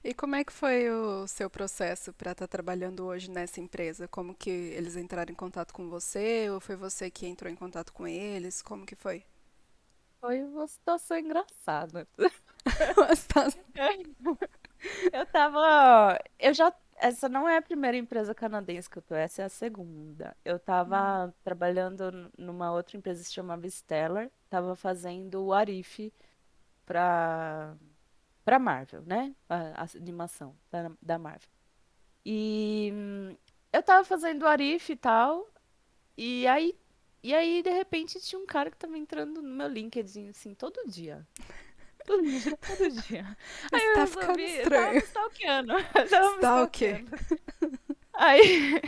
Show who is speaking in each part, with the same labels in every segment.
Speaker 1: E como é que foi o seu processo para estar trabalhando hoje nessa empresa? Como que eles entraram em contato com você ou foi você que entrou em contato com eles? Como que foi?
Speaker 2: Foi uma situação engraçada.
Speaker 1: Mas tá-
Speaker 2: Eu tava. Eu já. Essa não é a primeira empresa canadense que eu tô, essa é a segunda. Eu tava trabalhando numa outra empresa que se chamava Stellar, tava fazendo o Arif pra, pra Marvel, né? A animação da Marvel. E eu tava fazendo o Arif e tal, e aí, de repente, tinha um cara que tava entrando no meu LinkedIn, assim, todo dia. Todo dia, todo dia. Aí
Speaker 1: Isso
Speaker 2: eu
Speaker 1: tá
Speaker 2: resolvi,
Speaker 1: ficando
Speaker 2: eu tava me
Speaker 1: estranho.
Speaker 2: stalkeando, eu tava me
Speaker 1: Stalker.
Speaker 2: stalkeando. Aí,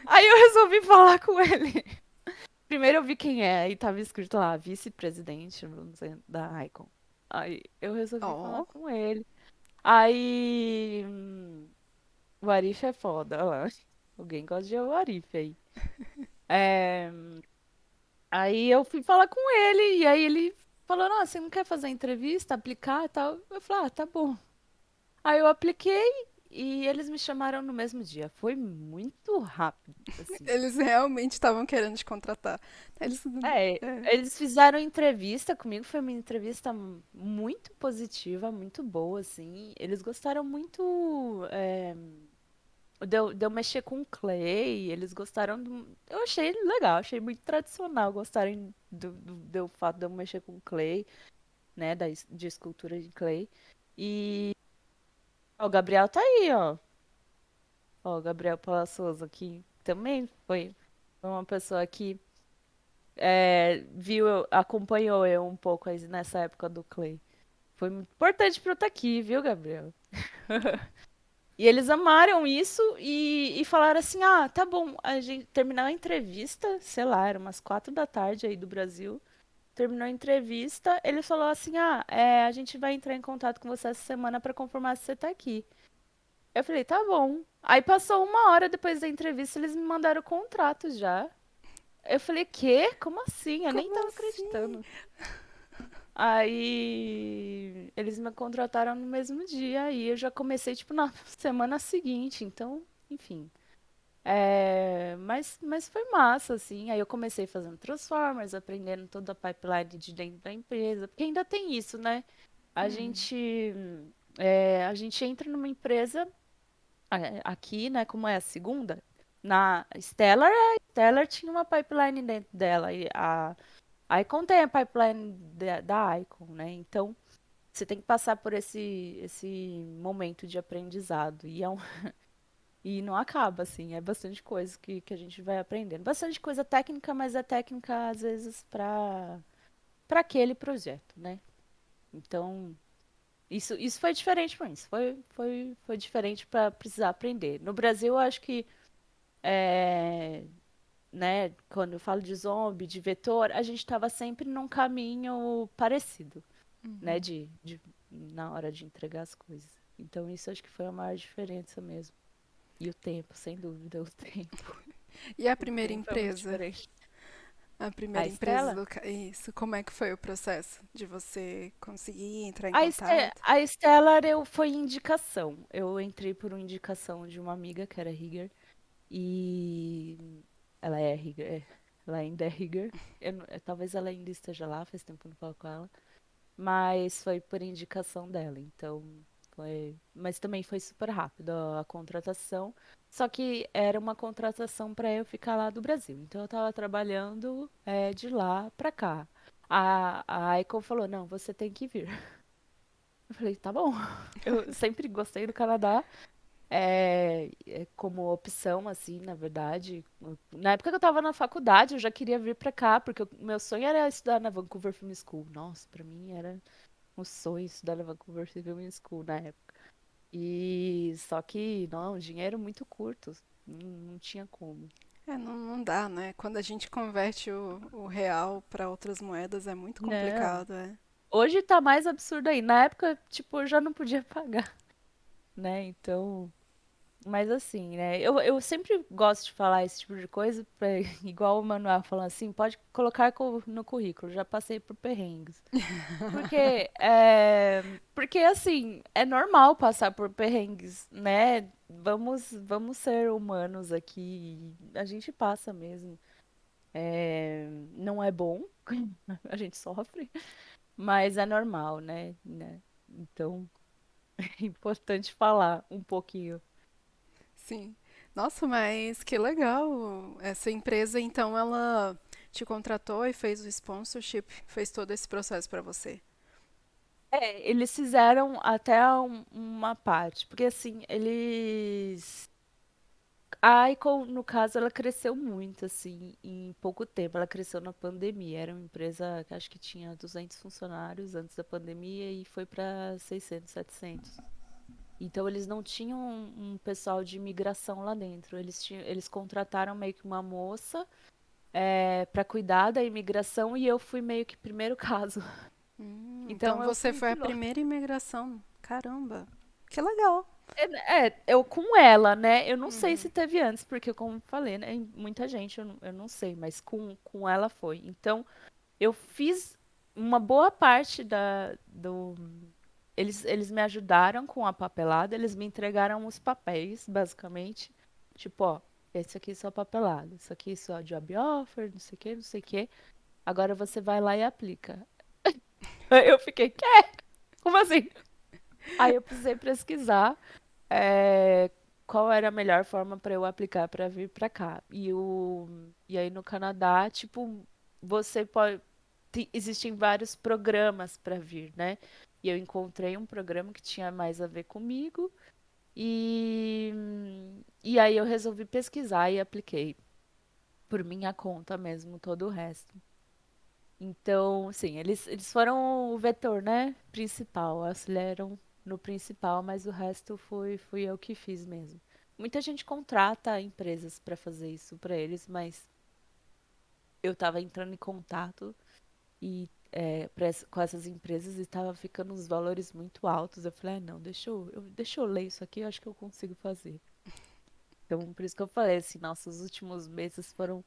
Speaker 2: aí eu resolvi falar com ele. Primeiro eu vi quem é, aí tava escrito lá, vice-presidente, não sei, da Icon. Aí eu resolvi falar
Speaker 1: Ó,
Speaker 2: com ele. Aí, o Arif é foda, olha lá. Alguém gosta de o Arif aí. É, aí eu fui falar com ele, e aí ele falou, nossa, você não quer fazer entrevista, aplicar e tal? Eu falei, ah, tá bom. Aí eu apliquei e eles me chamaram no mesmo dia. Foi muito rápido, assim.
Speaker 1: eles realmente estavam querendo te contratar. Eles.
Speaker 2: É,
Speaker 1: É.
Speaker 2: eles fizeram entrevista comigo, foi uma entrevista muito positiva, muito boa, assim. Eles gostaram muito de eu mexer com clay, eles gostaram do... Eu achei legal, achei muito tradicional gostarem do fato de eu mexer com clay, né, de escultura de clay. E ó, o Gabriel tá aí, ó. Ó, o Gabriel Palaçoso aqui também foi uma pessoa que viu, acompanhou eu um pouco aí nessa época do Clay. Foi muito importante pra eu estar aqui, viu, Gabriel? E eles amaram isso e falaram assim: ah, tá bom, a gente terminou a entrevista, sei lá, era umas 4 da tarde aí do Brasil. Terminou a entrevista, ele falou assim: ah, a gente vai entrar em contato com você essa semana pra confirmar se você tá aqui. Eu falei: tá bom. Aí passou 1 hora depois da entrevista, eles me mandaram o contrato já. Eu falei: quê? Como assim? Eu nem
Speaker 1: Como
Speaker 2: tava
Speaker 1: assim?
Speaker 2: acreditando. Aí eles me contrataram no mesmo dia e eu já comecei, tipo, na semana seguinte. Então, enfim. Mas foi massa, assim. Aí eu comecei fazendo Transformers, aprendendo toda a pipeline de dentro da empresa. Porque ainda tem isso, né? A gente, a gente entra numa empresa aqui, né? Como é a segunda, na Stellar, a Stellar tinha uma pipeline dentro dela. E a Icon tem a pipeline da Icon, né? Então. Você tem que passar por esse momento de aprendizado. E não acaba, assim. É bastante coisa que a gente vai aprendendo. Bastante coisa técnica, mas é técnica, às vezes, para aquele projeto, né? Então, isso foi diferente para mim. Isso foi diferente para precisar aprender. No Brasil, eu acho que, é, né, quando eu falo de zombie, de vetor, a gente estava sempre num caminho parecido. Né, na hora de entregar as coisas. Então isso acho que foi a maior diferença mesmo. E o tempo, sem dúvida, o tempo.
Speaker 1: E a
Speaker 2: O
Speaker 1: primeira
Speaker 2: tempo é muito
Speaker 1: empresa?
Speaker 2: diferente.
Speaker 1: A
Speaker 2: A
Speaker 1: primeira empresa
Speaker 2: Estela?
Speaker 1: do. Isso, como é que foi o processo de você conseguir entrar em contato?
Speaker 2: A Stellar foi indicação. Eu entrei por uma indicação de uma amiga que era rigger. E ela é rigger. Ela ainda é rigger. Talvez ela ainda esteja lá, faz tempo que eu não falo com ela. Mas foi por indicação dela, então foi. Mas também foi super rápido a contratação. Só que era uma contratação para eu ficar lá do Brasil. Então eu tava trabalhando de lá pra cá. A Aiko falou: não, você tem que vir. Eu falei: tá bom. Eu sempre gostei do Canadá. Como opção, assim, na verdade. Na época que eu tava na faculdade, eu já queria vir pra cá, porque o meu sonho era estudar na Vancouver Film School. Nossa, pra mim era um sonho estudar na Vancouver Film School na época. E só que, não, dinheiro muito curto. Não tinha como.
Speaker 1: É, não dá, né? Quando a gente converte o real para outras moedas é muito
Speaker 2: Não.
Speaker 1: complicado, é.
Speaker 2: Hoje tá mais absurdo aí. Na época, tipo, eu já não podia pagar, né? Então. Mas assim, né? Eu sempre gosto de falar esse tipo de coisa, igual o Manuel falando assim, pode colocar no currículo, já passei por perrengues. Porque, porque assim, é normal passar por perrengues, né? Vamos ser humanos aqui, a gente passa mesmo. Não é bom, a gente sofre, mas é normal, né? Então, é importante falar um pouquinho.
Speaker 1: Sim. Nossa, mas que legal. Essa empresa, então, ela te contratou e fez o sponsorship, fez todo esse processo pra você.
Speaker 2: Eles fizeram até uma parte, porque assim, eles. A Icon, no caso, ela cresceu muito, assim, em pouco tempo. Ela cresceu na pandemia. Era uma empresa que acho que tinha 200 funcionários antes da pandemia e foi para 600, 700. Então, eles não tinham um pessoal de imigração lá dentro. Eles contrataram meio que uma moça para cuidar da imigração e eu fui meio que primeiro caso.
Speaker 1: Então
Speaker 2: Então, eu
Speaker 1: você
Speaker 2: fui
Speaker 1: foi a
Speaker 2: piloto.
Speaker 1: primeira imigração. Caramba. Que legal.
Speaker 2: Eu com ela, né? Eu não sei se teve antes, porque como eu falei, né? Muita gente, eu não sei, mas com ela foi. Então, eu fiz uma boa parte do. Eles me ajudaram com a papelada, eles me entregaram os papéis, basicamente. Tipo, ó, esse aqui é só papelada, isso aqui é só job offer, não sei o que, não sei o que. Agora você vai lá e aplica. Aí eu fiquei, quê? Como assim? Aí eu precisei pesquisar é, qual era a melhor forma para eu aplicar para vir para cá. E aí no Canadá, tipo, você pode. Existem vários programas para vir, né? E eu encontrei um programa que tinha mais a ver comigo. E aí eu resolvi pesquisar e apliquei por minha conta mesmo, todo o resto. Então, sim, eles foram o vetor, né? Principal, auxiliaram no principal, mas o resto fui eu que fiz mesmo. Muita gente contrata empresas para fazer isso para eles, mas eu estava entrando em contato e com essas empresas e estava ficando uns valores muito altos. Eu falei, ah, não, deixa eu ler isso aqui, eu acho que eu consigo fazer. Então, por isso que eu falei assim, nossa, os últimos meses foram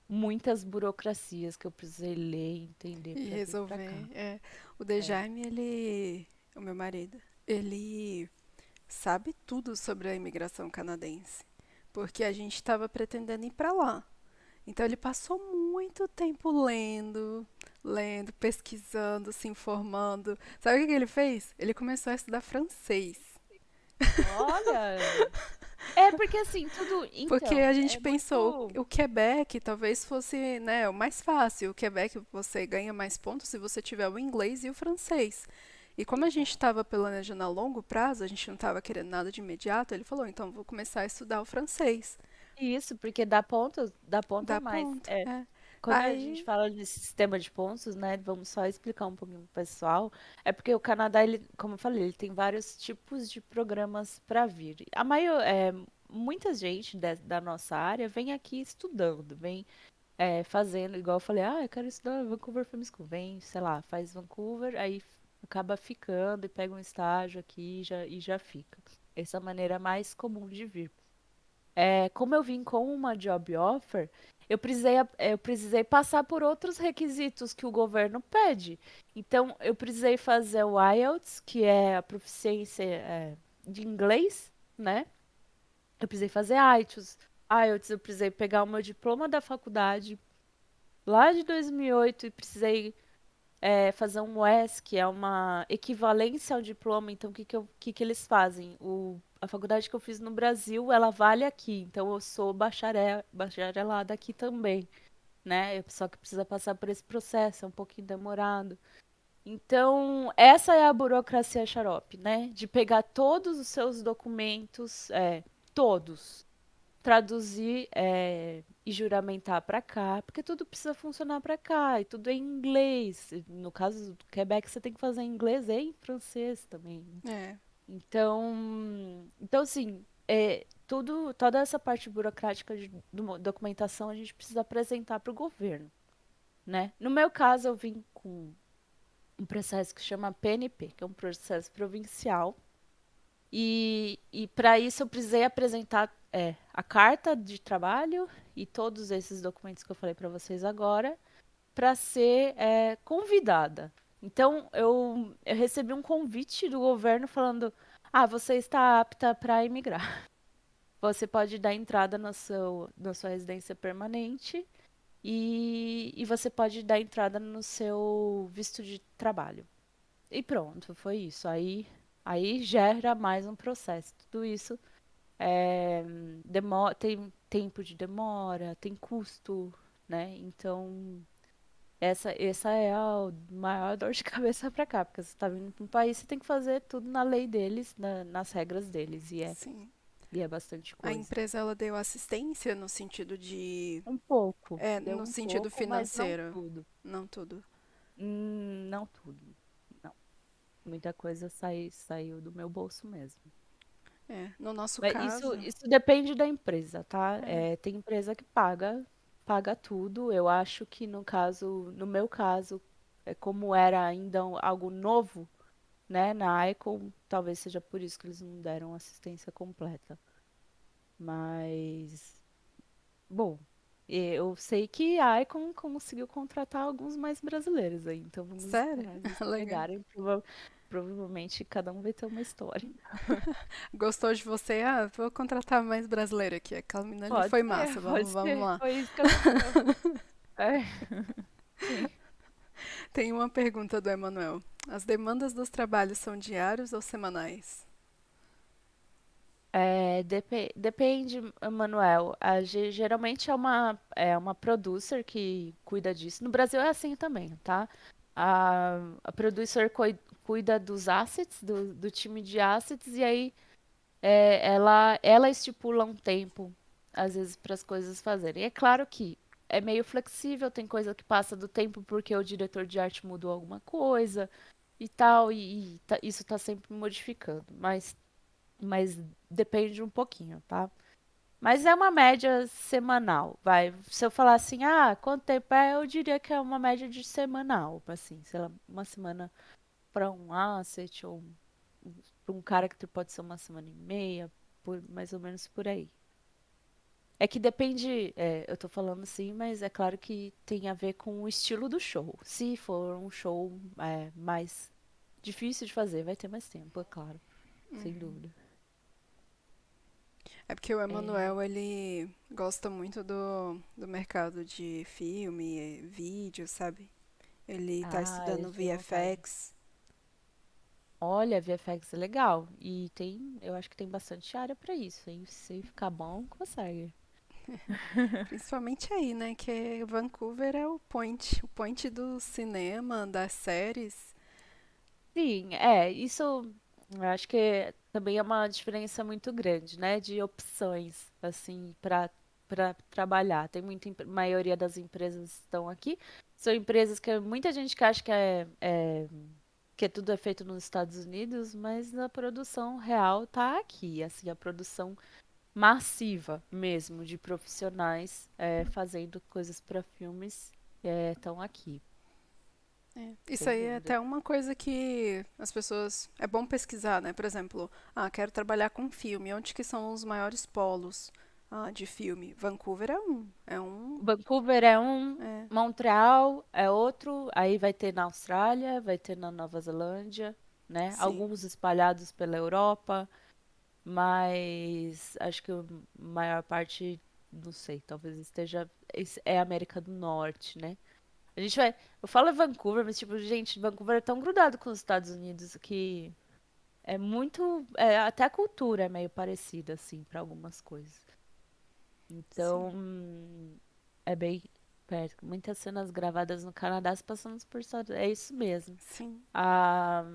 Speaker 2: muitas burocracias que eu precisei ler e entender
Speaker 1: E
Speaker 2: para vir para
Speaker 1: resolver.
Speaker 2: cá.
Speaker 1: É. O
Speaker 2: É.
Speaker 1: Dejaime, ele. O meu marido, ele sabe tudo sobre a imigração canadense. Porque a gente estava pretendendo ir para lá. Então ele passou muito tempo lendo, pesquisando, se informando. Sabe o que que ele fez? Ele começou a estudar francês.
Speaker 2: Olha, é porque assim, tudo,
Speaker 1: Porque
Speaker 2: então,
Speaker 1: a gente
Speaker 2: é
Speaker 1: pensou
Speaker 2: muito.
Speaker 1: o Quebec talvez fosse, né, o mais fácil. O Quebec você ganha mais pontos se você tiver o inglês e o francês. E como a gente
Speaker 2: Exato.
Speaker 1: estava planejando a longo prazo, a gente não estava querendo nada de imediato, ele falou, então vou começar a estudar o francês.
Speaker 2: Isso, porque dá ponto a
Speaker 1: Dá
Speaker 2: mais.
Speaker 1: ponto,
Speaker 2: É,
Speaker 1: é.
Speaker 2: quando a gente
Speaker 1: Aí,
Speaker 2: fala de sistema de pontos, né, vamos só explicar um pouquinho pro pessoal. É porque o Canadá, ele, como eu falei, ele tem vários tipos de programas para vir. Muita gente da nossa área vem aqui estudando, vem fazendo, igual eu falei, ah, eu quero estudar Vancouver Film School. Vem, sei lá, faz Vancouver, aí acaba ficando e pega um estágio aqui e já fica. Essa é a maneira mais comum de vir. Como eu vim com uma job offer, eu precisei passar por outros requisitos que o governo pede. Então, eu precisei fazer o IELTS, que é a proficiência, de inglês, né? Eu precisei fazer IELTS, eu precisei pegar o meu diploma da faculdade lá de 2008 e precisei fazer um WES, que é uma equivalência ao diploma. Então, o que que eles fazem? A faculdade que eu fiz no Brasil, ela vale aqui. Então, eu sou bacharelada aqui também, né? Só que precisa passar por esse processo, é um pouquinho demorado. Então, essa é a burocracia xarope, né? De pegar todos os seus documentos, todos, traduzir e juramentar para cá, porque tudo precisa funcionar para cá, e tudo é em inglês. No caso do Quebec, você tem que fazer em inglês e em francês também, né?
Speaker 1: é.
Speaker 2: Então assim, toda essa parte burocrática de documentação a gente precisa apresentar para o governo, né? No meu caso, eu vim com um processo que chama PNP, que é um processo provincial, E para isso eu precisei apresentar a carta de trabalho e todos esses documentos que eu falei para vocês agora para ser convidada. Então eu recebi um convite do governo falando: Ah, você está apta para imigrar. Você pode dar entrada na sua residência permanente e você pode dar entrada no seu visto de trabalho. E pronto, foi isso. Aí gera mais um processo. Tudo isso tem tempo de demora, tem custo, né? Então, essa é a maior dor de cabeça pra cá, porque você está vindo para um país, você tem que fazer tudo na lei deles, nas regras deles,
Speaker 1: Sim.
Speaker 2: e é bastante
Speaker 1: A
Speaker 2: coisa.
Speaker 1: empresa ela deu assistência no sentido de.
Speaker 2: Um pouco,
Speaker 1: É,
Speaker 2: deu
Speaker 1: no
Speaker 2: um
Speaker 1: sentido
Speaker 2: pouco, mas não
Speaker 1: financeiro.
Speaker 2: tudo.
Speaker 1: Não tudo.
Speaker 2: Não tudo, não. Muita coisa saiu do meu bolso mesmo.
Speaker 1: É, no nosso
Speaker 2: Mas isso,
Speaker 1: caso.
Speaker 2: isso depende da empresa, tá?
Speaker 1: É,
Speaker 2: Tem empresa que paga tudo. Eu acho que no meu caso, como era ainda algo novo, né, na Icon, talvez seja por isso que eles não deram assistência completa. Mas, bom, eu sei que a Icon conseguiu contratar alguns mais brasileiros aí, então vamos
Speaker 1: sério?
Speaker 2: esperar eles
Speaker 1: Legal.
Speaker 2: chegarem. Provavelmente cada um vai ter uma história.
Speaker 1: Gostou de você? Ah, vou contratar mais brasileiro aqui. Aquela menina ali
Speaker 2: Pode
Speaker 1: foi
Speaker 2: ser,
Speaker 1: massa.
Speaker 2: pode
Speaker 1: Vamos
Speaker 2: ser.
Speaker 1: lá.
Speaker 2: Foi isso que aconteceu. É, sim.
Speaker 1: Tem uma pergunta do Emanuel. As demandas dos trabalhos são diários ou semanais?
Speaker 2: Depende, Manuel. Geralmente é uma producer que cuida disso. No Brasil é assim também, tá? A producer cuida dos assets, do time de assets, e aí ela estipula um tempo, às vezes, para as coisas fazerem. É claro que é meio flexível, tem coisa que passa do tempo porque o diretor de arte mudou alguma coisa e tal, isso está sempre modificando. Mas depende um pouquinho, tá? Mas é uma média semanal, vai. Se eu falar assim, ah, quanto tempo é? Eu diria que é uma média de semanal, assim, sei lá, uma semana para um asset ou para um character pode ser uma semana e meia, mais ou menos por aí. É que depende, eu tô falando assim, mas é claro que tem a ver com o estilo do show. Se for um show mais difícil de fazer, vai ter mais tempo, é claro, sem dúvida.
Speaker 1: É porque o
Speaker 2: É,
Speaker 1: Emanuel, ele gosta muito do mercado de filme, vídeo, sabe? Ele tá
Speaker 2: ele
Speaker 1: estudando
Speaker 2: tem vontade.
Speaker 1: VFX.
Speaker 2: Olha, VFX é legal. E eu acho que tem bastante área pra isso, hein? Se ficar bom, consegue.
Speaker 1: Principalmente aí, né? Que Vancouver é o point do cinema, das séries.
Speaker 2: Sim, isso eu acho que também é uma diferença muito grande, né? De opções, assim, para trabalhar. Tem maioria das empresas que estão aqui. São empresas que muita gente que acha que tudo é feito nos Estados Unidos, mas a produção real tá aqui, assim, a produção massiva mesmo de profissionais fazendo coisas para filmes estão aqui,
Speaker 1: É. Isso
Speaker 2: sem
Speaker 1: aí é
Speaker 2: dúvida.
Speaker 1: até uma coisa que as pessoas. É bom pesquisar, né? Por exemplo, quero trabalhar com filme. Onde que são os maiores polos de filme? Vancouver é um. É um.
Speaker 2: Vancouver é um,
Speaker 1: É,
Speaker 2: Montreal é outro, aí vai ter na Austrália, vai ter na Nova Zelândia, né?
Speaker 1: sim.
Speaker 2: Alguns espalhados pela Europa, mas acho que a maior parte, não sei, talvez esteja, é América do Norte, né? A gente vai, eu falo Vancouver, mas tipo, gente, Vancouver é tão grudado com os Estados Unidos que é muito, até a cultura é meio parecida assim para algumas coisas.
Speaker 1: Sim.
Speaker 2: Então, é bem perto. Muitas cenas gravadas no Canadá se passando por Estados Unidos. É isso mesmo.
Speaker 1: Sim.
Speaker 2: Ah,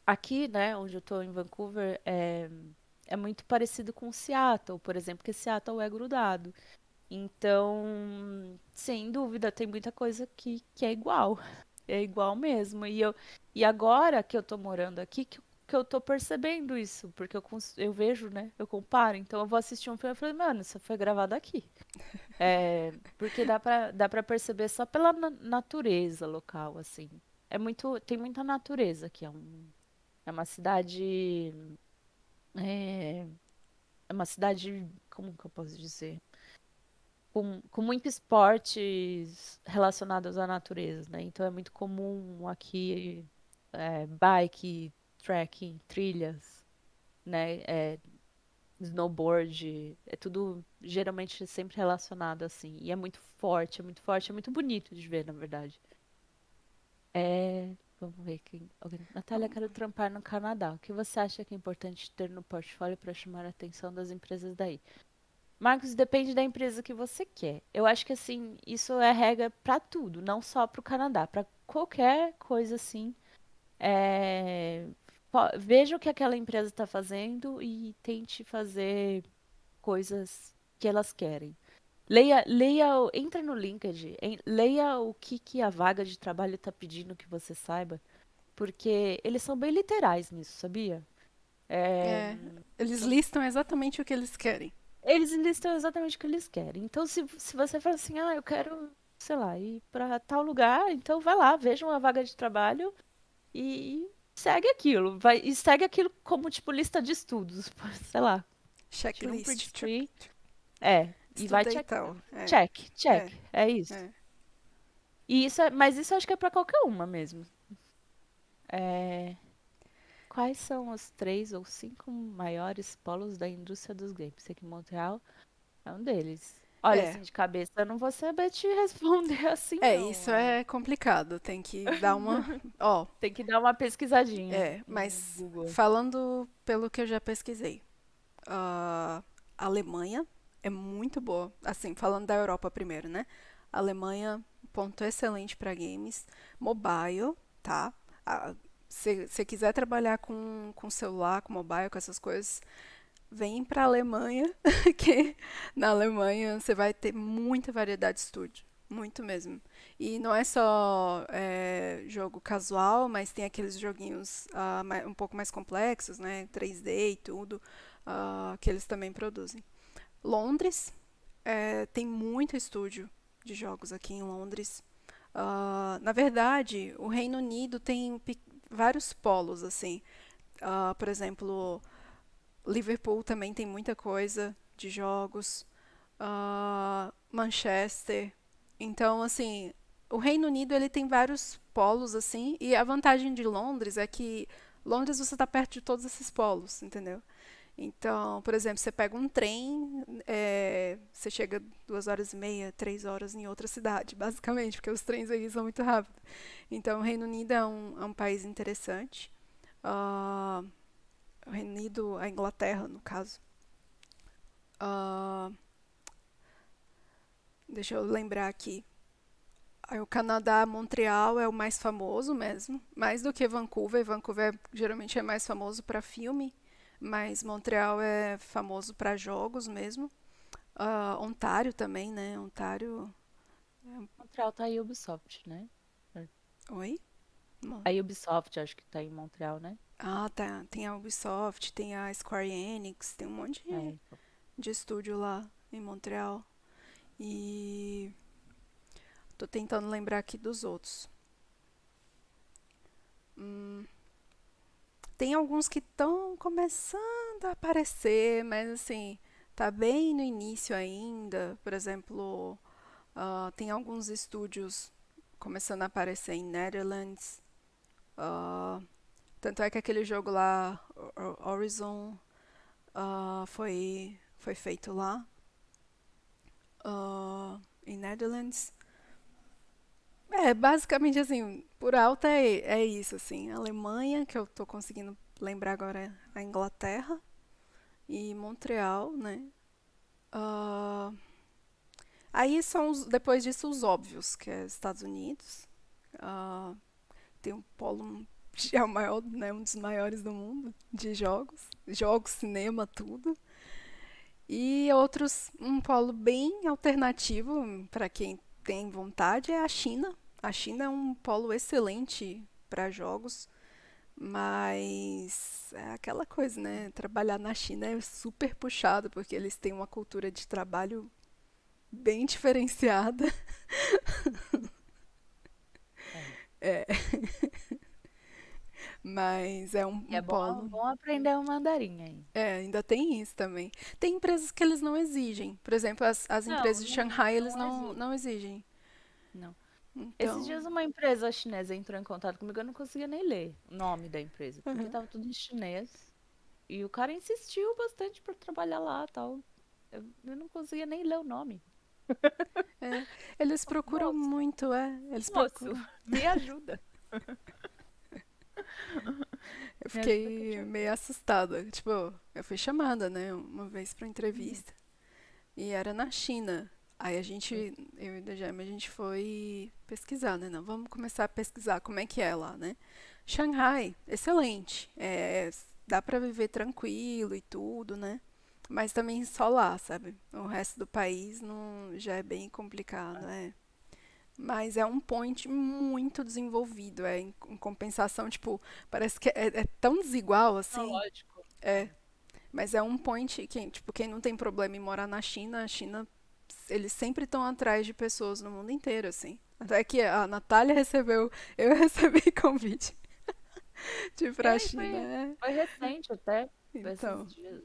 Speaker 2: aqui, né, onde eu tô em Vancouver, é muito parecido com Seattle, por exemplo, porque Seattle é grudado. Então, sem dúvida, tem muita coisa que é igual. É igual mesmo. E agora que eu tô morando aqui, que eu tô percebendo isso, porque eu vejo, né? Eu comparo. Então eu vou assistir um filme e falei, mano, isso foi gravado aqui. Porque dá pra perceber só pela natureza local, assim. Tem muita natureza aqui. É uma cidade. É, é uma cidade, como que eu posso dizer? Com muitos esportes relacionados à natureza, né? Então é muito comum aqui bike, trekking, trilhas, né? Snowboard, é tudo geralmente sempre relacionado assim. E é muito forte, é muito forte, é muito bonito de ver, na verdade. Vamos ver aqui. Natália, quero trampar no Canadá. O que você acha que é importante ter no portfólio para chamar a atenção das empresas daí? Marcos, depende da empresa que você quer. Eu acho que assim, isso é regra para tudo, não só para o Canadá, para qualquer coisa assim. Veja o que aquela empresa está fazendo e tente fazer coisas que elas querem. Entra no LinkedIn, leia o que a vaga de trabalho está pedindo que você saiba, porque eles são bem literais nisso, sabia? É,
Speaker 1: É, eles
Speaker 2: são-
Speaker 1: listam exatamente o que eles querem.
Speaker 2: eles listam exatamente o que eles querem. Então, se você fala assim, eu quero, sei lá, ir para tal lugar, então vai lá, veja uma vaga de trabalho e segue aquilo. E segue aquilo como, tipo, lista de estudos. Sei lá, tira um print
Speaker 1: Checklist.
Speaker 2: screen. E vai
Speaker 1: Estudei tal.
Speaker 2: check, check.
Speaker 1: É,
Speaker 2: É isso.
Speaker 1: é.
Speaker 2: Mas isso eu acho que é pra qualquer uma mesmo. É, quais são os 3 ou 5 maiores polos da indústria dos games? Sei que Montreal é um deles. Olha,
Speaker 1: É,
Speaker 2: assim, de cabeça eu não vou saber te responder assim, não.
Speaker 1: isso é complicado. Tem que dar uma. Ó,
Speaker 2: Tem que dar uma pesquisadinha no
Speaker 1: mas
Speaker 2: Google.
Speaker 1: falando pelo que eu já pesquisei, a Alemanha é muito boa. Assim, falando da Europa primeiro, né? Alemanha, ponto excelente para games. Mobile, tá? Ah, se você quiser trabalhar com celular, com mobile, com essas coisas, vem para a Alemanha, que na Alemanha você vai ter muita variedade de estúdio. Muito mesmo. E não é só jogo casual, mas tem aqueles joguinhos um pouco mais complexos, né? 3D e tudo, que eles também produzem. Londres, tem muito estúdio de jogos aqui em Londres. Na verdade, o Reino Unido tem vários polos, assim. Por exemplo, Liverpool também tem muita coisa de jogos. Manchester. Então, assim, o Reino Unido ele tem vários polos, assim, e a vantagem de Londres é que Londres você está perto de todos esses polos, entendeu? Então, por exemplo, você pega um trem, você chega 2 horas e meia, 3 horas em outra cidade, basicamente, porque os trens aí são muito rápidos. Então, o Reino Unido é um país interessante. Ah, o Reino Unido, a Inglaterra, no caso. Ah, deixa eu lembrar aqui. Aí o Canadá, Montreal é o mais famoso mesmo, mais do que Vancouver. Vancouver geralmente é mais famoso para filme, mas Montreal é famoso para jogos mesmo. Ontário também, né? Ontário.
Speaker 2: Montreal tá aí Ubisoft, né?
Speaker 1: Oi? Não.
Speaker 2: A Ubisoft acho que tá em Montreal, né?
Speaker 1: Tá. Tem a Ubisoft, tem a Square Enix, tem um monte de,
Speaker 2: É.
Speaker 1: de estúdio lá em Montreal. E tô tentando lembrar aqui dos outros. Hum, Tem alguns que estão começando a aparecer, mas assim, tá bem no início ainda. Por exemplo, tem alguns estúdios começando a aparecer em Netherlands. Ah, tanto é que aquele jogo lá, Horizon, foi feito lá, em Netherlands. Basicamente assim, por alta é isso, assim. A Alemanha, que eu tô conseguindo lembrar agora, é a Inglaterra e Montreal, né? Ah, aí são depois disso os óbvios, que é Estados Unidos. Ah, tem um polo, é o maior, né, um dos maiores do mundo de jogos, cinema, tudo. E outros, um polo bem alternativo para quem tem vontade é a China. A China é um polo excelente para jogos, mas é aquela coisa, né? Trabalhar na China é super puxado porque eles têm uma cultura de trabalho bem diferenciada.
Speaker 2: É.
Speaker 1: É, Mas é
Speaker 2: E
Speaker 1: um
Speaker 2: é bom,
Speaker 1: polo.
Speaker 2: bom aprender o mandarim aí.
Speaker 1: É, ainda tem isso também. Tem empresas que eles não exigem. Por exemplo, as
Speaker 2: Não,
Speaker 1: empresas de Shanghai, eles
Speaker 2: não existe.
Speaker 1: não exigem.
Speaker 2: Não. Esses
Speaker 1: Então,
Speaker 2: dias uma empresa chinesa entrou em contato comigo, eu não conseguia nem ler o nome da empresa, porque tava tudo em chinês. E o cara insistiu bastante para trabalhar lá, tal. Eu não conseguia nem ler o nome.
Speaker 1: é, eles procuram
Speaker 2: Moço,
Speaker 1: muito, eles
Speaker 2: moço,
Speaker 1: procuram.
Speaker 2: me ajuda.
Speaker 1: Eu
Speaker 2: Me ajuda que eu te
Speaker 1: fiquei
Speaker 2: ajudo.
Speaker 1: meio assustada. Tipo, eu fui chamada, né, uma vez pra
Speaker 2: Uhum.
Speaker 1: entrevista. E era na China. Aí
Speaker 2: Sim.
Speaker 1: eu e a Gema, a gente foi pesquisar, né? Não, vamos começar a pesquisar como é que é lá, né? Shanghai, excelente. Dá pra viver tranquilo e tudo, né? Mas também só lá, sabe? O resto do país não, já é bem complicado, é. Mas é um point muito desenvolvido, em compensação, tipo, parece que é tão desigual assim,
Speaker 2: Tecnológico.
Speaker 1: é. Mas é um point que, tipo, quem não tem problema em morar na China, a China, eles sempre estão atrás de pessoas no mundo inteiro, assim. Até que a Natália recebeu, eu recebi convite de ir pra
Speaker 2: É, e
Speaker 1: China,
Speaker 2: foi recente até, foi esses
Speaker 1: Então,
Speaker 2: dias.